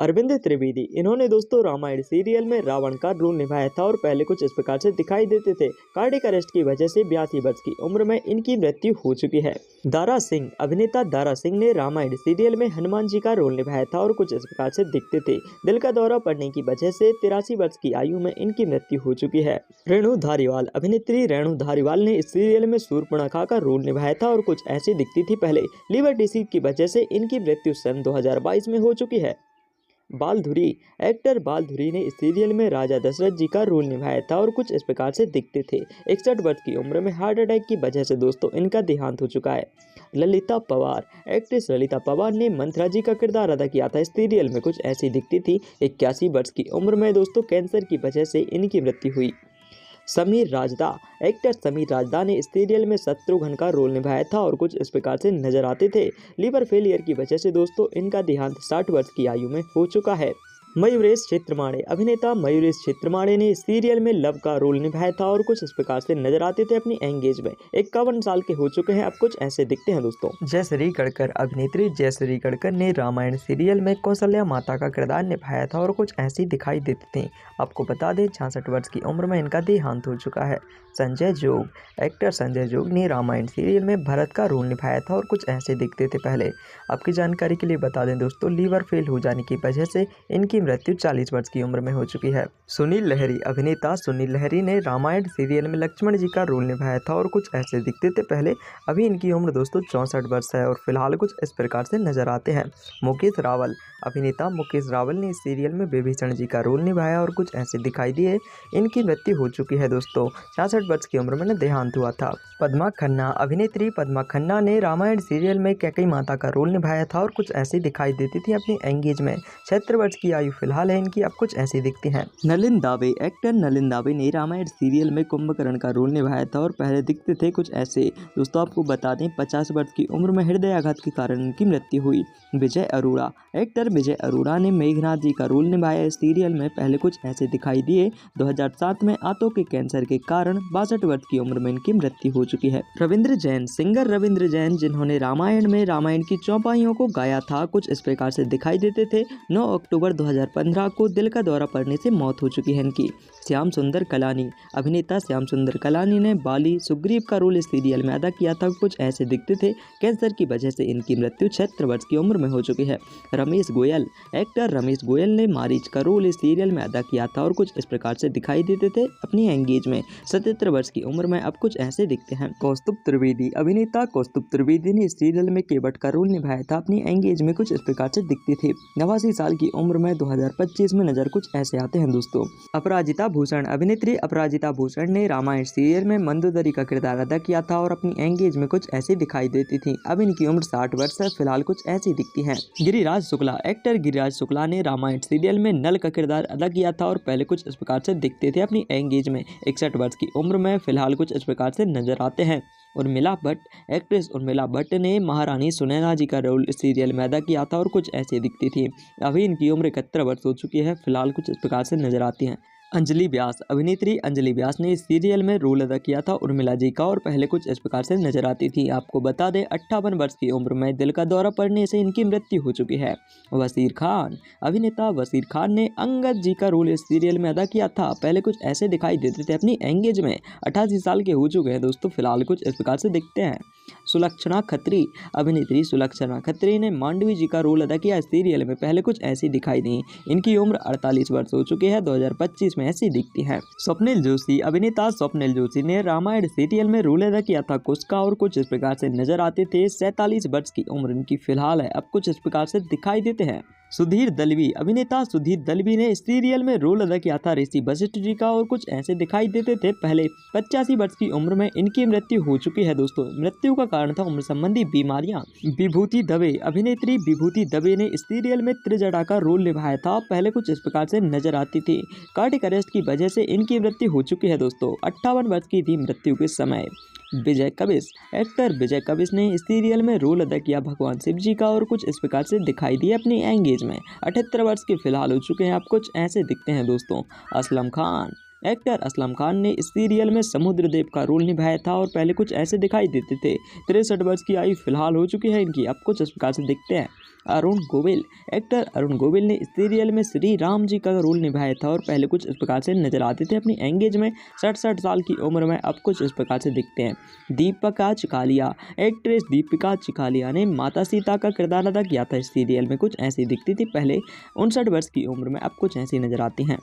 अरविंद त्रिवेदी, इन्होंने दोस्तों रामायण सीरियल में रावण का रोल निभाया था और पहले कुछ इस प्रकार से दिखाई देते थे। कार्डियक अरेस्ट की वजह से 82 वर्ष की उम्र में इनकी मृत्यु हो चुकी है। दारा सिंह, अभिनेता दारा सिंह ने रामायण सीरियल में हनुमान जी का रोल निभाया था और कुछ इस प्रकार से दिखते थे। दिल का दौरा पड़ने की वजह से 83 वर्ष की आयु में इनकी मृत्यु हो चुकी है। रेणु धारीवाल, अभिनेत्री रेणु धारीवाल ने इस सीरियल में शूर्पणखा का रोल निभाया था और कुछ ऐसी दिखती थी पहले। लीवर डिसीज की वजह से इनकी मृत्यु सन 2022 में हो चुकी है। बालधुरी, एक्टर बालधुरी ने इस सीरियल में राजा दशरथ जी का रोल निभाया था और कुछ इस प्रकार से दिखते थे। 61 वर्ष की उम्र में हार्ट अटैक की वजह से दोस्तों इनका देहांत हो चुका है। ललिता पवार, एक्ट्रेस ललिता पवार ने मंथरा जी का किरदार अदा किया था। इस सीरियल में कुछ ऐसी दिखती थी। 81 वर्ष की उम्र में दोस्तों कैंसर की वजह से इनकी मृत्यु हुई। समीर राजदा, एक्टर समीर राजदा ने इस सीरियल में शत्रुघ्न का रोल निभाया था और कुछ इस प्रकार से नजर आते थे। लीवर फेलियर की वजह से दोस्तों इनका देहांत 60 वर्ष की आयु में हो चुका है। मयूरेश क्षेत्रमाणे, अभिनेता मयूरेश क्षेत्रमाणे ने इस सीरियल में लव का रोल निभाया था और कुछ इस प्रकार से नजर आते थे अपनी एंगेज में। 51 साल के हो चुके हैं, अब कुछ ऐसे दिखते हैं दोस्तों। जयश्री गढ़कर, अभिनेत्री जयश्री गढ़कर ने रामायण सीरियल में कौशल्या माता का किरदार निभाया था और कुछ ऐसी दिखाई देती थी। आपको बता दें 66 वर्ष की उम्र में इनका देहांत हो चुका है। संजय जोग, एक्टर संजय जोग ने रामायण सीरियल में भरत का रोल निभाया था और कुछ ऐसे दिखते थे पहले। आपकी जानकारी के लिए बता दें दोस्तों, लीवर फेल हो जाने की वजह से इनकी मृत्यु 40 वर्ष की उम्र में हो चुकी है। सुनील लहरी, अभिनेता सुनील लहरी ने रामायण सीरियल में लक्ष्मण जी का रोल निभाया था और कुछ ऐसे दिखते थे पहले। अभी इनकी उम्र दोस्तों 64 वर्ष है और फिलहाल कुछ इस प्रकार से नजर आते हैं। मुकेश रावल, अभिनेता मुकेश रावल ने इस सीरियल में विभीषण जी का रोल निभाया और कुछ ऐसे दिखाई दिए। इनकी मृत्यु हो चुकी है दोस्तों, 66 वर्ष की उम्र में देहांत हुआ था। पद्मा खन्ना, अभिनेत्री पद्मा खन्ना ने रामायण सीरियल में कैकेयी माता का रोल निभाया था और कुछ ऐसी दिखाई देती थी अपनी एंगेज में। 76 वर्ष की आयु फिलहाल है इनकी, अब कुछ ऐसी दिखती हैं। नलिन दावे, एक्टर नलिन दावे ने रामायण सीरियल में कुंभकर्ण का रोल निभाया था और पहले दिखते थे कुछ ऐसे। दोस्तों आपको बता दें 50 वर्ष की उम्र में हृदयाघात के कारण इनकी मृत्यु हुई। विजय अरोड़ा, एक्टर विजय अरोड़ा ने मेघनाथ जी का रोल निभाया। इस सीरियल में पहले कुछ ऐसे दिखाई दिए। 2007 में आंतों के कैंसर के कारण 62 वर्ष की उम्र में इनकी मृत्यु हो चुकी है। रविंद्र जैन, सिंगर रविंद्र जैन जिन्होंने रामायण में रामायण की चौपाइयों को गाया था, कुछ इस प्रकार से दिखाई देते थे। 9 अक्टूबर 2015 को दिल का दौरा पड़ने से मौत हो चुकी है इनकी। श्याम सुंदर कलानी, अभिनेता श्याम सुंदर कलानी ने बाली सुग्रीव का रोल इस सीरियल में अदा किया था, कुछ ऐसे दिखते थे। कैंसर की वजह से इनकी मृत्यु 76 वर्ष की उम्र में हो चुकी है। रमेश गोयल, एक्टर रमेश गोयल ने मारीच का रोल इस सीरियल में अदा किया था और कुछ इस प्रकार से दिखाई देते थे अपनी एंगेज में। 77 वर्ष की उम्र में अब कुछ ऐसे दिखते हैं। कौस्तुभ त्रिवेदी, अभिनेता कौस्तुभ त्रिवेदी ने इस सीरियल में केवट का रोल निभाया था, अपनी एंगेज में कुछ इस प्रकार से दिखती थी। 89 साल की उम्र में 2025 में नजर कुछ ऐसे आते हैं दोस्तों। अपराजिता भूषण, अभिनेत्री अपराजिता भूषण ने रामायण सीरियल में मंदोदरी का किरदार अदा किया था और अपनी एंगेज में कुछ ऐसी दिखाई देती थी। अब इनकी उम्र 60 वर्ष है, फिलहाल कुछ ऐसी दिखती हैं। गिरिराज शुक्ला, एक्टर गिरिराज शुक्ला ने रामायण सीरियल में नल का किरदार अदा किया था और पहले कुछ इस प्रकार से दिखते थे अपनी एंगेज में। 61 वर्ष की उम्र में फिलहाल कुछ इस प्रकार से नजर आते हैं। उर्मिला भट्ट, एक्ट्रेस उर्मिला भट्ट ने महारानी सुनैना जी का रोल इस सीरियल में अदा किया था और कुछ ऐसे दिखती थी। अभी इनकी उम्र 71 वर्ष हो चुकी है, फिलहाल कुछ इस प्रकार से नजर आती हैं। अंजलि व्यास, अभिनेत्री अंजलि व्यास ने इस सीरियल में रोल अदा किया था उर्मिला जी का और पहले कुछ इस प्रकार से नजर आती थी। आपको बता दें 58 वर्ष की उम्र में दिल का दौरा पड़ने से इनकी मृत्यु हो चुकी है। वसीर खान, अभिनेता वसीर खान ने अंगद जी का रोल इस सीरियल में अदा किया था, पहले कुछ ऐसे दिखाई देते थे अपनी एंगेज में। 88 साल के हो चुके हैं दोस्तों, फिलहाल कुछ इस प्रकार से दिखते हैं। सुलक्षणा खत्री, अभिनेत्री सुलक्षणा खत्री ने मांडवी जी का रोल अदा किया इस सीरियल में, पहले कुछ ऐसी दिखाई दी। इनकी उम्र 48 वर्ष हो चुकी है, 2025 में ऐसी दिखती है। स्वप्निल जोशी, अभिनेता स्वप्निल जोशी ने रामायण सीरियल में रोल अदा किया था कुछ का और कुछ इस प्रकार से नजर आते थे। 47 वर्ष की उम्र इनकी फिलहाल है, अब कुछ इस प्रकार से दिखाई देते हैं। सुधीर दलवी, अभिनेता सुधीर दलवी ने इस सीरियल में रोल अदा किया था ऋषि वशिष्ठ जी का और कुछ ऐसे दिखाई देते थे पहले। 85 वर्ष की उम्र में इनकी मृत्यु हो चुकी है दोस्तों। मृत्यु का कारण था उम्र संबंधी बीमारियां। विभूति दवे, अभिनेत्री विभूति दवे ने इस सीरियल में त्रिजटा का रोल निभाया था, पहले कुछ इस प्रकार से नजर आती थी। कार्डियक अरेस्ट की वजह से इनकी मृत्यु हो चुकी है दोस्तों। 58 वर्ष की थी मृत्यु के समय। विजय कविश, एक्टर विजय कविश ने इस सीरियल में रोल अदा किया भगवान शिव जी का और कुछ इस प्रकार से दिखाई दिए अपनी एंगेज में। 78 वर्ष के फिलहाल हो चुके हैं, अब कुछ ऐसे दिखते हैं दोस्तों। असलम खान, एक्टर असलम खान ने इस सीरियल में समुद्रदेव का रोल निभाया था और पहले कुछ ऐसे दिखाई देते थे। 63 वर्ष की आयु फिलहाल हो चुकी है इनकी। अब कुछ इस प्रकार से दिखते हैं। अरुण गोविल। एक्टर अरुण गोविल ने इस सीरियल में श्री राम जी का रोल निभाया था और पहले कुछ इस प्रकार से नजर आते थे। अपनी एंगेज में 67 साल की उम्र में अब कुछ इस प्रकार से दिखते हैं। दीपिका चिकालिया। एक्ट्रेस दीपिका चिकालिया ने माता सीता का किरदार अदा किया था इस सीरियल में। कुछ ऐसी दिखती थी पहले। 59 वर्ष की उम्र में अब कुछ ऐसी नजर आती हैं।